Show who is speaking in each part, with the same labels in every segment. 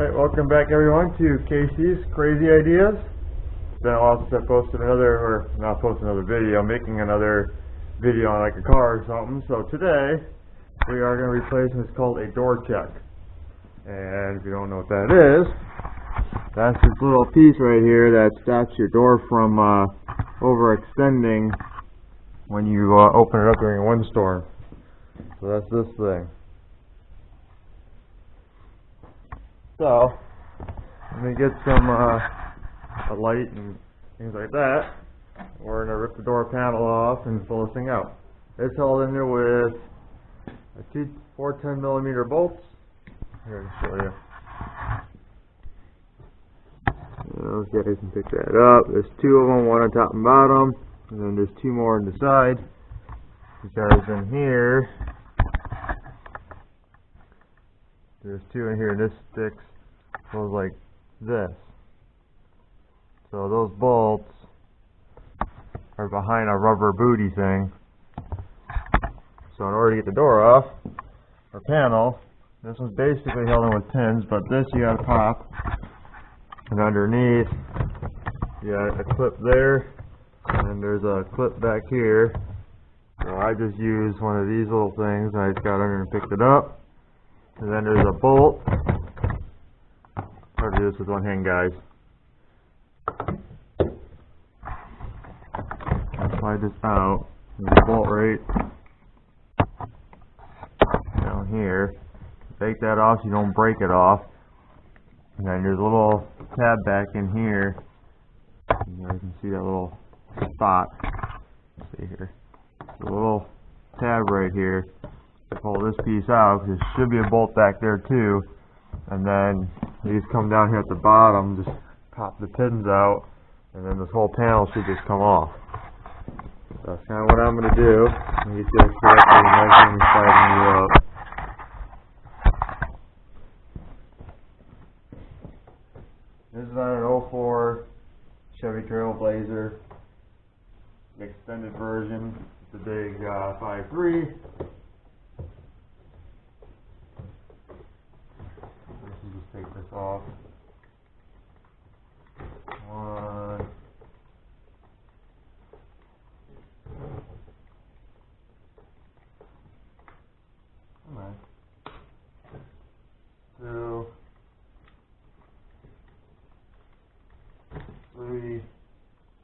Speaker 1: Alright, welcome back everyone to Casey's Crazy Ideas. It's been a while since I posted another video, making another video on like a car or something. So today, we are going to replace what's called a door check. And if you don't know what that is, that's this little piece right here that stops your door from overextending when you open it up during a windstorm. So that's this thing. So, let me get some a light and things like that. We're going to rip the door panel off and pull this thing out. It's held in there with four 10mm bolts. Here, I'll show you. Those guys can pick that up. There's two of them, one on top and bottom, and then there's two more on the side. Because in here, there's two in here, and this sticks goes like this. So those bolts are behind a rubber booty thing. So in order to get the door off, or panel, this one's basically held in with pins, but this you gotta pop. And underneath, you got a clip there, and there's a clip back here. So I just used one of these little things, and I just got under and picked it up. And then there's a bolt. Hard to do this with one hand, guys. I'll slide this out. There's a bolt right down here. Take that off so you don't break it off. And then there's a little tab back in here. You guys can see that little spot. Let's see here. There's a little tab right here. Pull this piece out because there should be a bolt back there too. And then these come down here at the bottom, just pop the pins out, and then this whole panel should just come off. So that's kind of what I'm going to do. Let me get you that correctly, nice and sliding you up. This is on an 04 Chevy Trailblazer, the extended version, the big 5.3. Just take this off. One. Come on. Two. Three.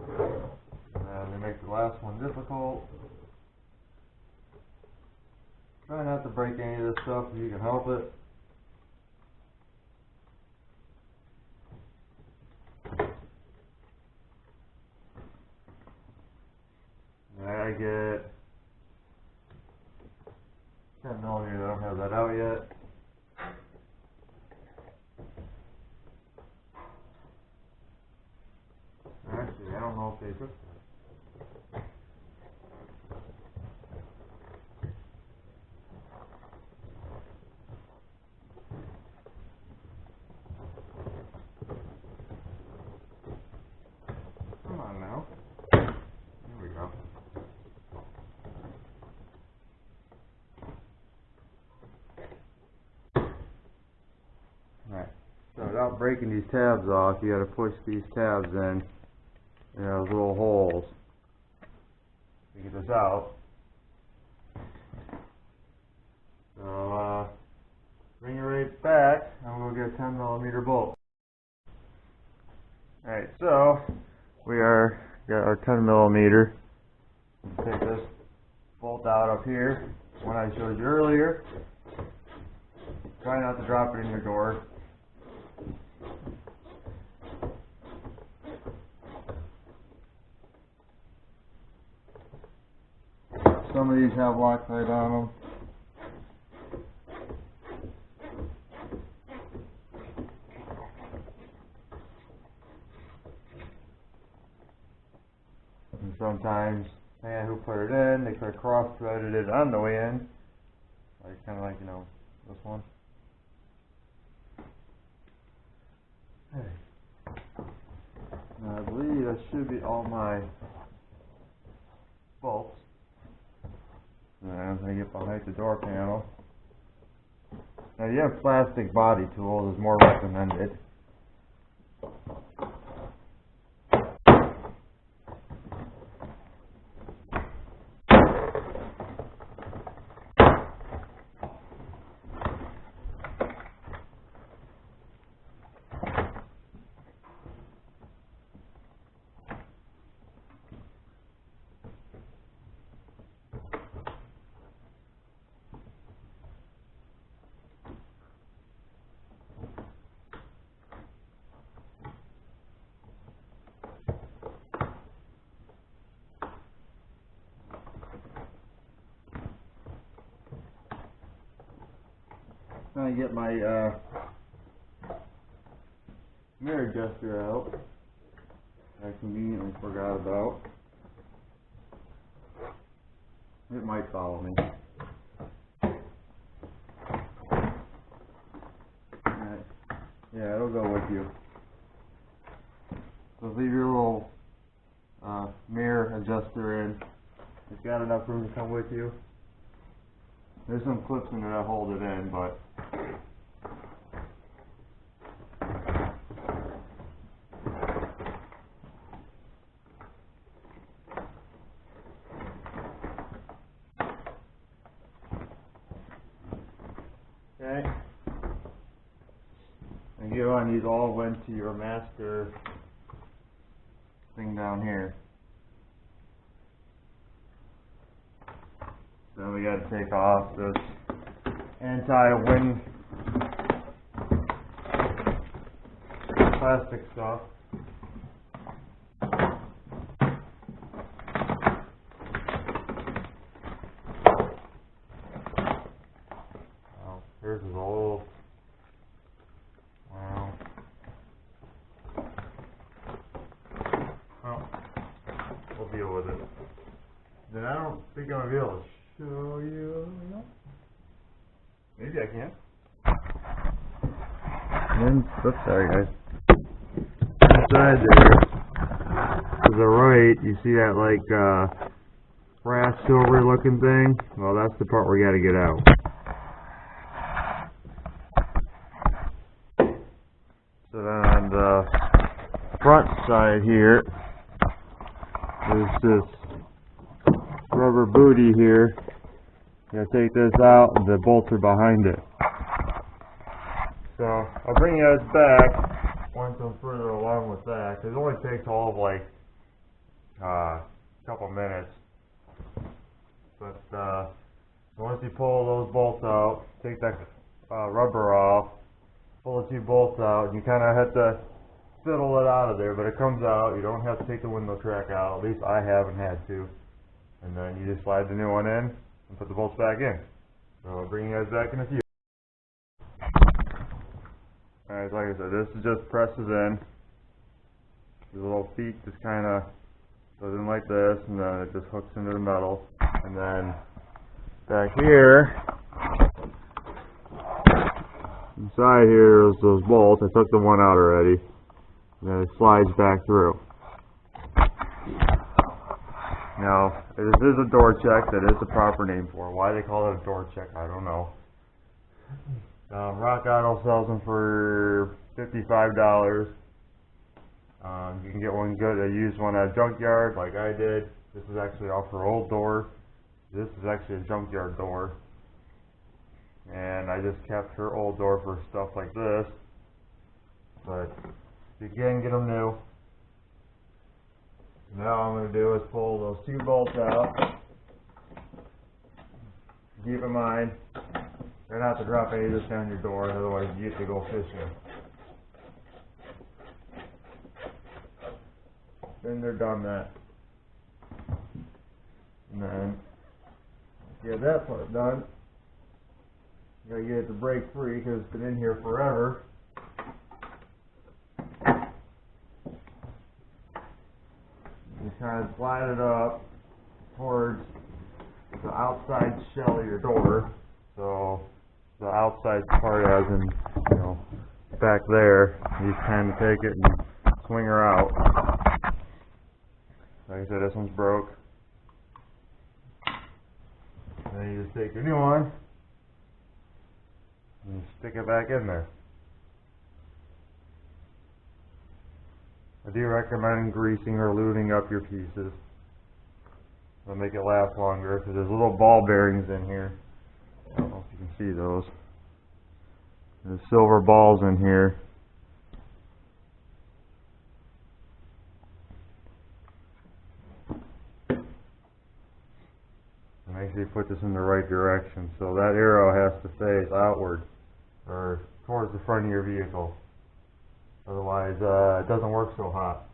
Speaker 1: And they make the last one difficult. Try not to break any of this stuff if you can help it. I get 10mm. I don't have that out yet. Actually, I don't know if they took that. Come on now. There we go. Alright, so without breaking these tabs off, you got to push these tabs in. And those little holes to get this out. So, bring it right back, and we'll get a 10mm bolt. Alright, so we got our 10mm. Take this bolt out up here, one I showed you earlier. Try not to drop it in your door. Some of these have Loctite on them. And sometimes, man, who put it in, they could have cross-threaded it on the way in. Like, kind of like, you know, this one. Okay. Now, I believe that should be all my bolts. And as I get behind the door panel, Now you have plastic body tools is more recommended. I get my mirror adjuster out. I conveniently forgot about. It might follow me. Alright. Yeah, it'll go with you. So leave your little mirror adjuster in. It's got enough room to come with you. There's some clips in it that hold it in, but okay. And you on these all went to your master thing down here. Then we got to take off this anti-wind plastic stuff. Oh, here's his old. Wow. Well, we'll deal with it. Then I don't think I'm gonna be able to show you. Maybe I can. And, oops, sorry guys. Inside there, to the right, you see that like brass silver looking thing? Well, that's the part we got to get out. So then on the front side here, there's this rubber booty here. You gotta take this out, and the bolts are behind it. So I'll bring you guys back once I'm further along with that, because it only takes all of like a couple minutes. But once you pull those bolts out, take that rubber off, pull the two bolts out, and you kind of have to fiddle it out of there, but it comes out. You don't have to take the window track out. At least I haven't had to. And then you just slide the new one in and put the bolts back in. So I'll bring you guys back in a few. Alright, like I said, this is just presses in. The little feet just kind of goes in like this, and then it just hooks into the metal. And then back here, inside here is those bolts. I took the one out already. And then it slides back through. Now, this is a door check. That is the proper name for it. Why they call it a door check, I don't know. Rock Auto sells them for $55. You can get one good. I used one at a junkyard like I did. This is actually off her old door. This is actually a junkyard door. And I just kept her old door for stuff like this. But you can get them new. Now all I'm going to do is pull those two bolts out. Keep in mind, try not to drop any of this down your door, otherwise you get to go fishing. Then they're done that. And then, get that part done. You gotta get it to break free because it's been in here forever. You kind of slide it up towards the outside shell of your door. So the outside part as in, you know, back there. You just kind of take it and swing her out. Like I said, this one's broke. And then you just take your new one, and stick it back in there. I do recommend greasing or lubing up your pieces. It'll make it last longer because there's little ball bearings in here. I don't know if you can see those. There's silver balls in here. And make sure you put this in the right direction. So that arrow has to face outward or towards the front of your vehicle. Otherwise, it doesn't work so hot.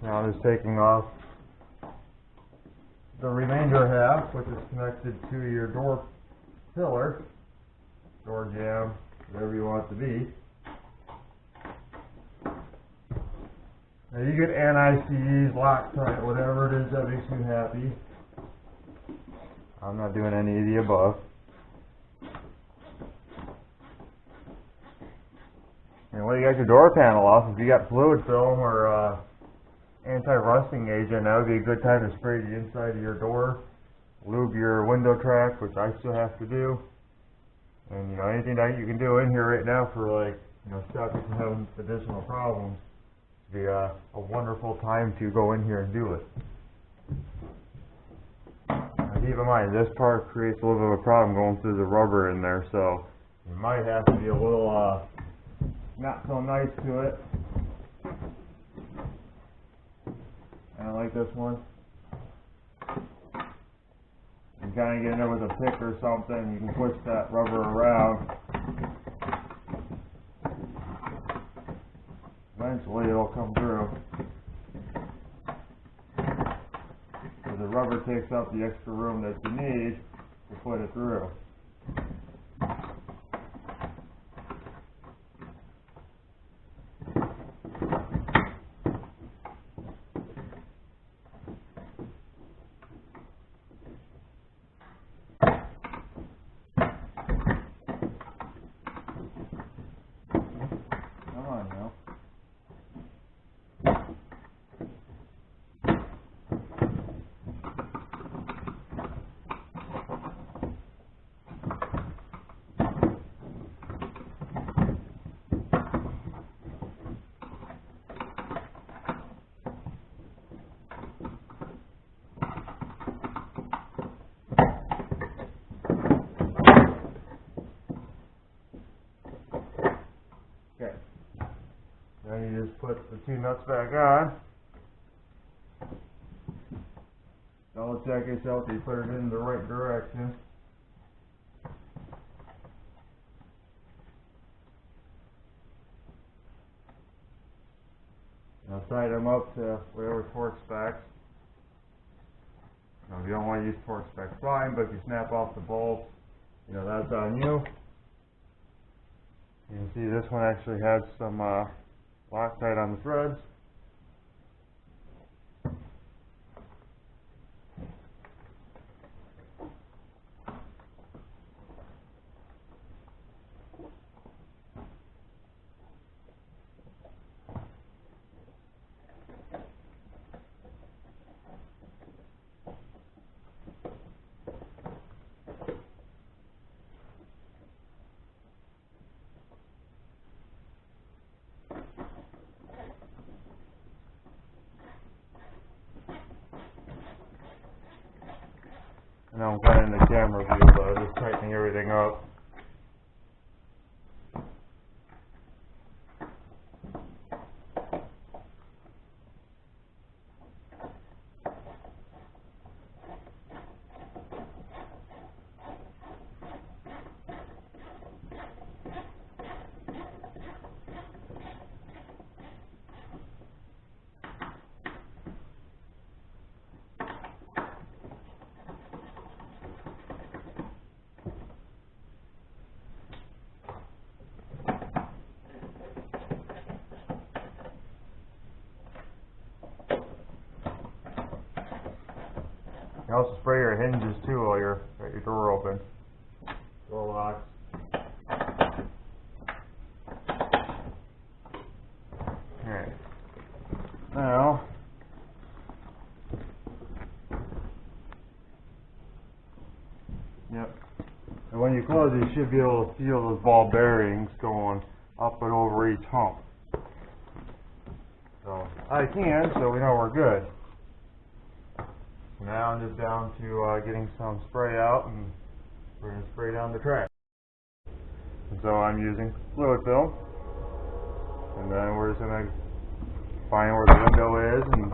Speaker 1: Now I'm just taking off the remainder half, which is connected to your door pillar, door jamb, whatever you want it to be. Now you get anti-seize, Loctite, whatever it is that makes you happy. I'm not doing any of the above. And when you got your door panel off, if you got fluid film or anti-rusting agent, that would be a good time to spray the inside of your door, lube your window track, which I still have to do. And anything that you can do in here right now for stop you from having additional problems, it'd be a wonderful time to go in here and do it. Keep in mind, this part creates a little bit of a problem going through the rubber in there, so you might have to be a little not so nice to it. And I like this one. You kind of get in there with a pick or something, you can push that rubber around. Eventually it'll come through. The rubber takes up the extra room that you need to put it through. Come on now. Okay. Now you just put the two nuts back on. Double check yourself that you put it in the right direction. Now tighten them up to whatever torque specs. Now if you don't want to use torque specs, fine, but if you snap off the bolts, that's on you. You can see this one actually has some Loctite on the threads. Now I'm kind of in the camera view, but I'm just tightening everything up. You also spray your hinges too while you're got your door open. Door locks. Alright. Now when you close it, you should be able to feel those ball bearings going up and over each hump. So I can, so we know we're good. Now I'm just down to getting some spray out, and we're going to spray down the track. And so I'm using fluid film, and then we're just going to find where the window is and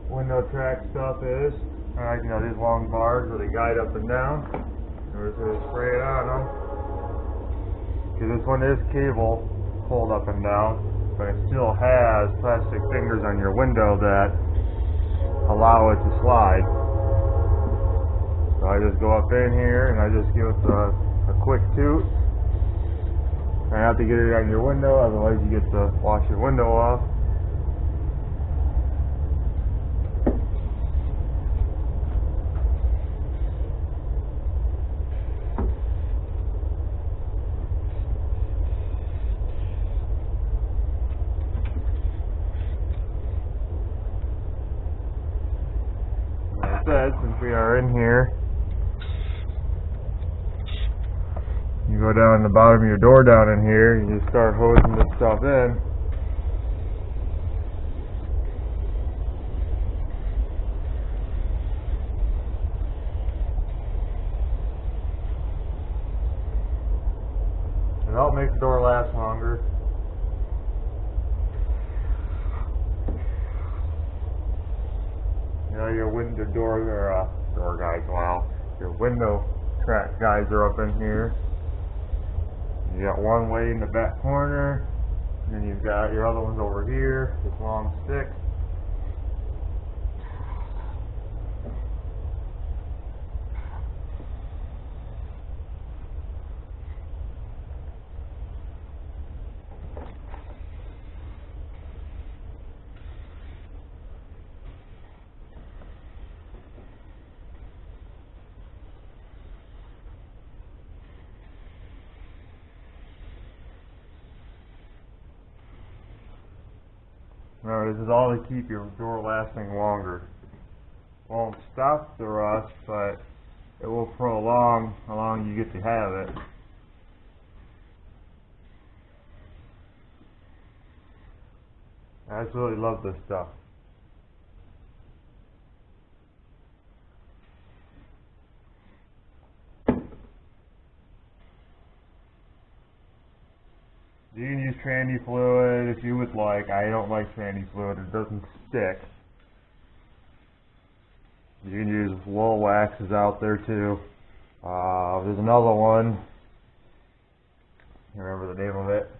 Speaker 1: window track stuff is. And these long bars where they guide up and down. And we're just going to spray it on them. Because this one is cable pulled up and down, but it still has plastic fingers on your window that allow it to slide. So I just go up in here and I just give it a quick toot. I have to get it on your window, otherwise you get to wash your window off. Like I said, since we are in here, you go down the bottom of your door down in here, you just start hosing this stuff in. And that'll make the door last longer. You know, your window door guys, wow. Your window track guys are up in here. You got one way in the back corner, and then you've got your other ones over here, this long stick. Remember, this is all to keep your door lasting longer. Won't stop the rust, but it will prolong how long you get to have it. I absolutely love this stuff. You can use tranny fluid if you would like. I don't like tranny fluid, it doesn't stick. You can use wool waxes out there too. There's another one, I remember the name of it.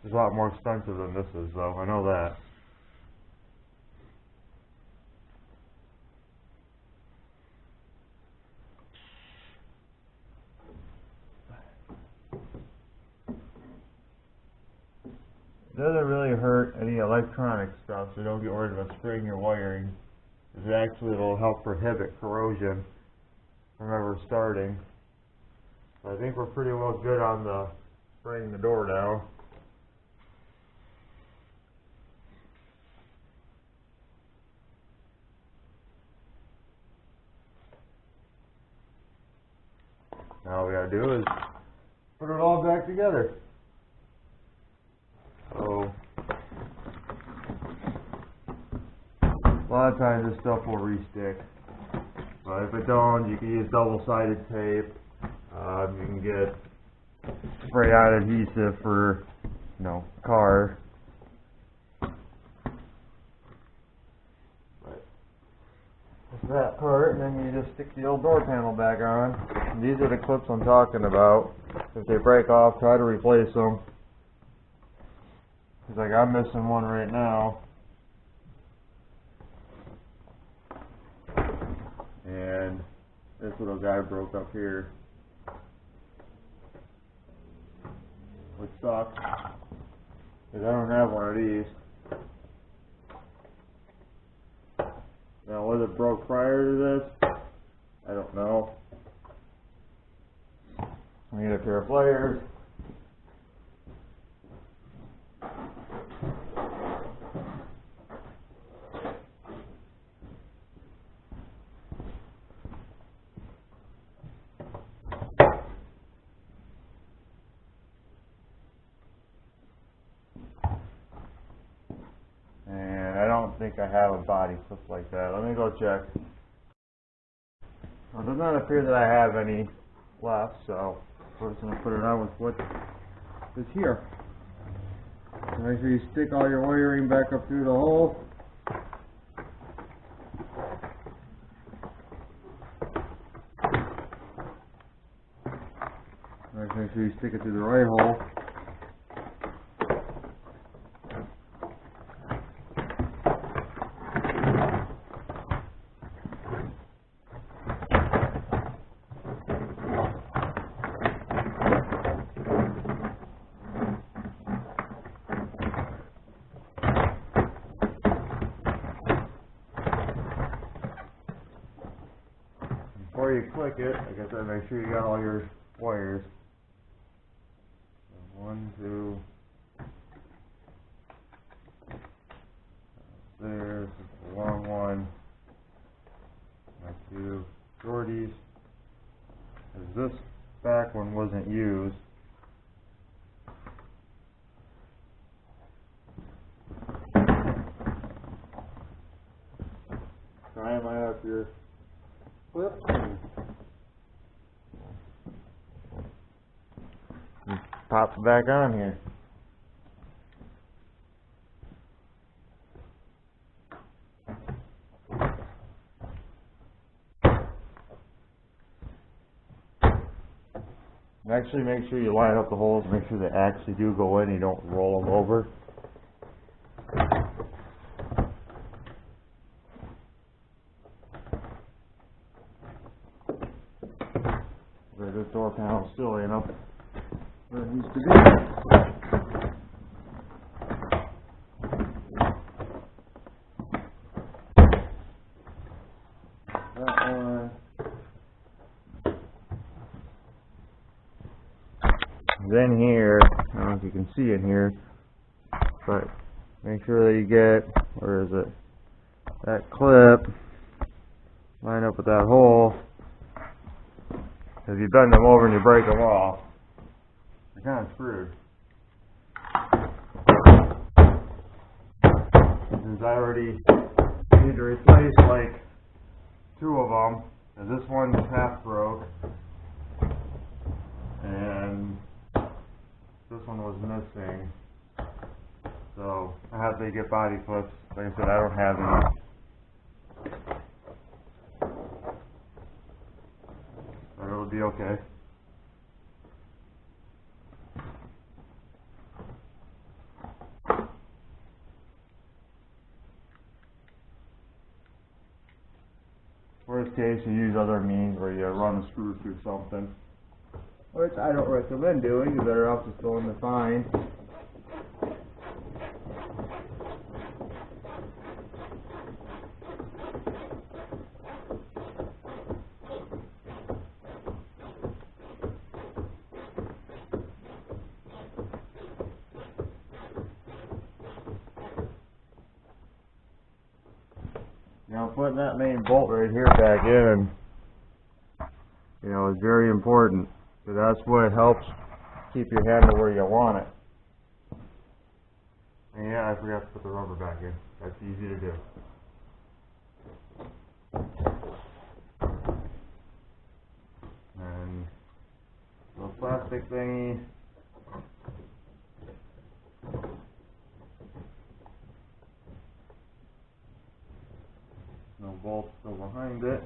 Speaker 1: It's a lot more expensive than this is though, I know that. It doesn't really hurt any electronic stuff, so don't get worried about spraying your wiring. It actually will help prohibit corrosion from ever starting. I think we're pretty well good on the spraying the door now. Now all we gotta do is put it all back together. So, a lot of times this stuff will re-stick, but if it don't, you can use double-sided tape. You can get spray-on adhesive for, car. But that's that part, and then you just stick the old door panel back on. And these are the clips I'm talking about. If they break off, try to replace them. Like I'm missing one right now, and this little guy broke up here, which sucks because I don't have one of these. Now whether it broke prior to this, I don't know. I need a pair of pliers. think I have a body clip like that. Let me go check. Well, it does not appear that I have any left, so we're just going to put it on with what is here. So make sure you stick all your wiring back up through the hole. Make sure you stick it through the right hole. Before you click it, like I said, make sure you got all your wires. 1, 2. There's the long one. My 2 shorties. This back one wasn't used. Try them out up your clip. Pops back on here. Actually, make sure you line up the holes, make sure they actually do go in, you don't roll them over. This door panel is still enough where it needs to be. That one. Then here, I don't know if you can see it here, but make sure that you get, where is it, that clip, line up with that hole. If you bend them over and you break them off, you're kind of screwed. Since I already need to replace like 2 of them, and this one's half broke, and this one was missing, so I have to get body clips. Like I said, I don't have any. But it'll be okay. Worst case, you use other means where you run a screw through something, which I don't recommend doing. You're better off just going to fine. Now, putting that main bolt right here back in, is very important. So that's what helps keep your handle where you want it. And yeah, I forgot to put the rubber back in. That's easy to do. And the plastic thingy. No bolts still behind it.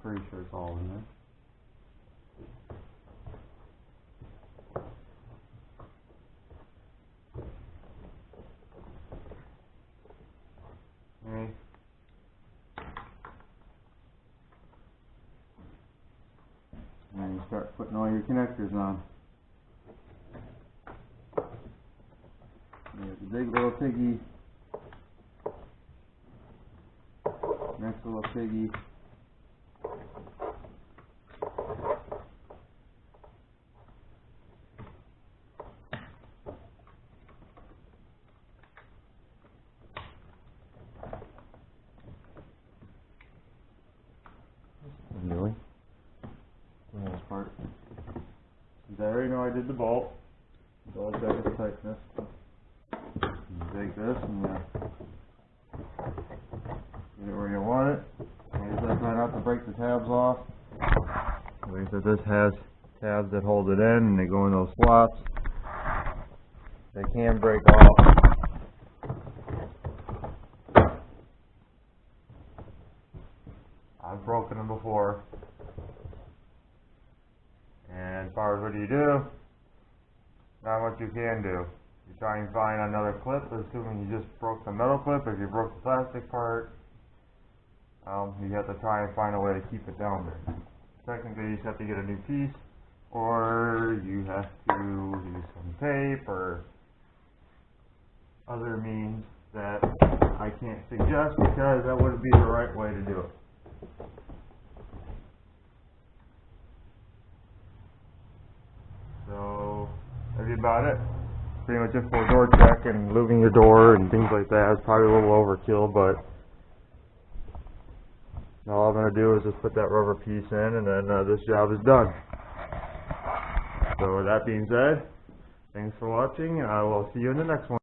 Speaker 1: Pretty sure it's all in there. Okay. And you start putting all your connectors on. There's a big little piggy. Next little piggy. how I did the bolt. It's all check its thickness. You take this and get it where you want it. Like I said, try not to break the tabs off. Like I said, this has tabs that hold it in and they go in those slots. They can break off. I've broken them before. And as far as what do, not much you can do. You try and find another clip, assuming you just broke the metal clip. If you broke the plastic part, you have to try and find a way to keep it down there. Technically, you just have to get a new piece, or you have to use some tape or other means that I can't suggest because that wouldn't be the right way to do it. So, that'd be about it. Pretty much just for a door check and lubing your door and things like that. It's probably a little overkill, but all I'm going to do is just put that rubber piece in and then this job is done. So with that being said, thanks for watching and I will see you in the next one.